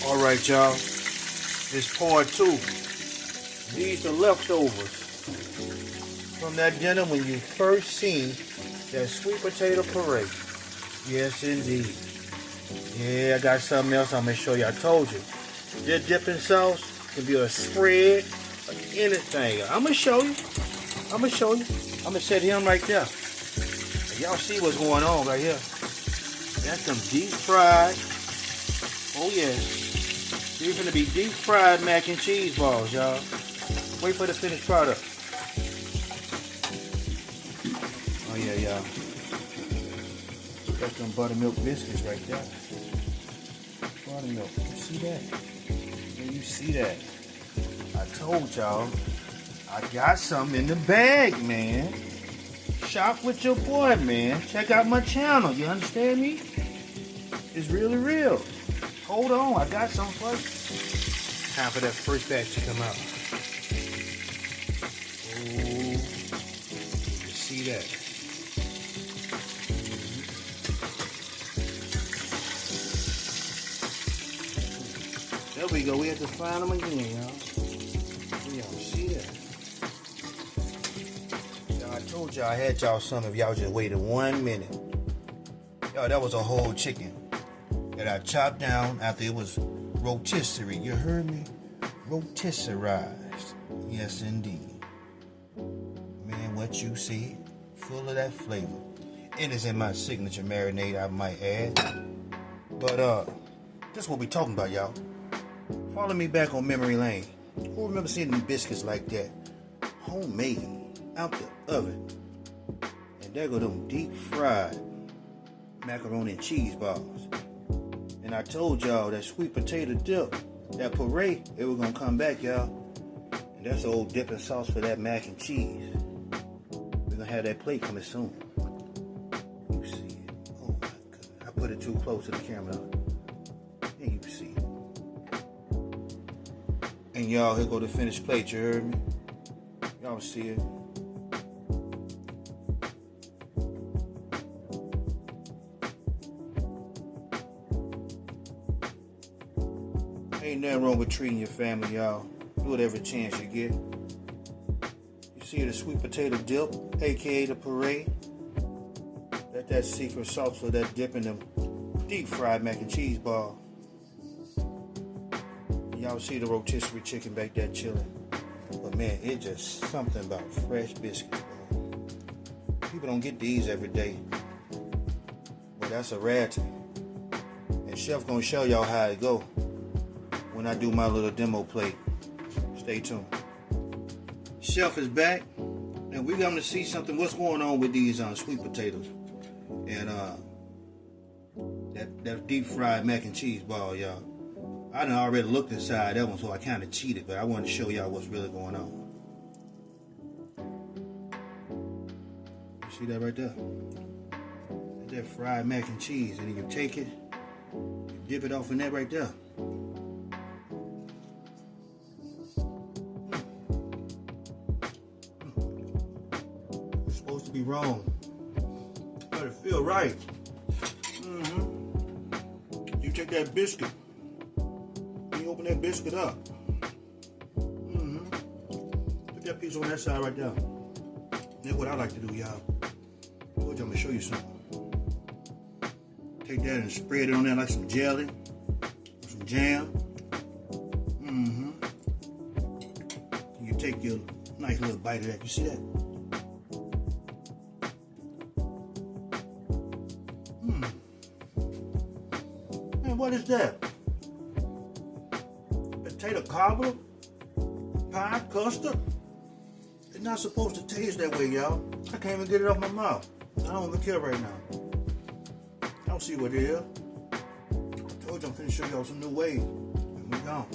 Alright, y'all. It's part 2. These are leftovers from that dinner when you first seen that sweet potato puree. Yes, indeed. Yeah, I got something else I'm going to show you. I told you. This dipping sauce can be a spread or anything. I'm going to show you. I'm going to set him right there. And y'all see what's going on right here. That's some deep fried. Oh, yes. These are going to be deep fried mac and cheese balls, y'all. Wait for the finished product. Oh, yeah, y'all. Got some buttermilk biscuits right there. Buttermilk. You see that? Yeah, you see that? I told y'all, I got something in the bag, man. Shop with your boy, man. Check out my channel. You understand me? It's really real. Hold on, I got something for you. Time for that first batch to come out. Oh, you see that? There we go. We have to find them again, y'all. Y'all see that? Y'all, I told y'all I had y'all some if y'all just waited 1 minute. Y'all, that was a whole chicken that I chopped down after it was rotisserie. You heard me? Rotisserized. Yes, indeed. Man, what you see, full of that flavor. And it's in my signature marinade, I might add. But, this is what we talking about, y'all. Follow me back on memory lane. Who remember seeing them biscuits like that? Homemade, out the oven. And there go them deep fried macaroni and cheese balls. And I told y'all that sweet potato dip, that puree, it was gonna come back, y'all. And that's the old dipping sauce for that mac and cheese. We're gonna have that plate coming soon. You see it. Oh my God. I put it too close to the camera. And you see it. And y'all, here go the finished plate, you heard me? Y'all see it. Ain't nothing wrong with treating your family, y'all. Do it every chance you get. You see the sweet potato dip, aka the puree. That secret sauce for that dip in them deep fried mac and cheese ball. Y'all see the rotisserie chicken back there chilling. But man, it's just something about fresh biscuits, bro. People don't get these every day. But that's a rarity. And Chef gonna show y'all how it go when I do my little demo plate. Stay tuned. Chef is back, and we're going to see something. What's going on with these sweet potatoes and that deep fried mac and cheese ball, y'all. I done already looked inside that one, so I kind of cheated, but I wanted to show y'all what's really going on. You see that right there? That fried mac and cheese, and then you take it, you dip it off in that right there. Supposed to be wrong, but it feel right. You take that biscuit, you open that biscuit up. Put that piece on that side right there. That's what I like to do, y'all. I'm gonna show you something. Take that and spread it on there like some jelly, or some jam. You take your nice little bite of that. You see that? Man, what is that? Potato cobbler? Pie? Custard? It's not supposed to taste that way, y'all. I can't even get it off my mouth. I don't even care right now. Y'all see what it is. I told you I'm finna show y'all some new ways. And we gone.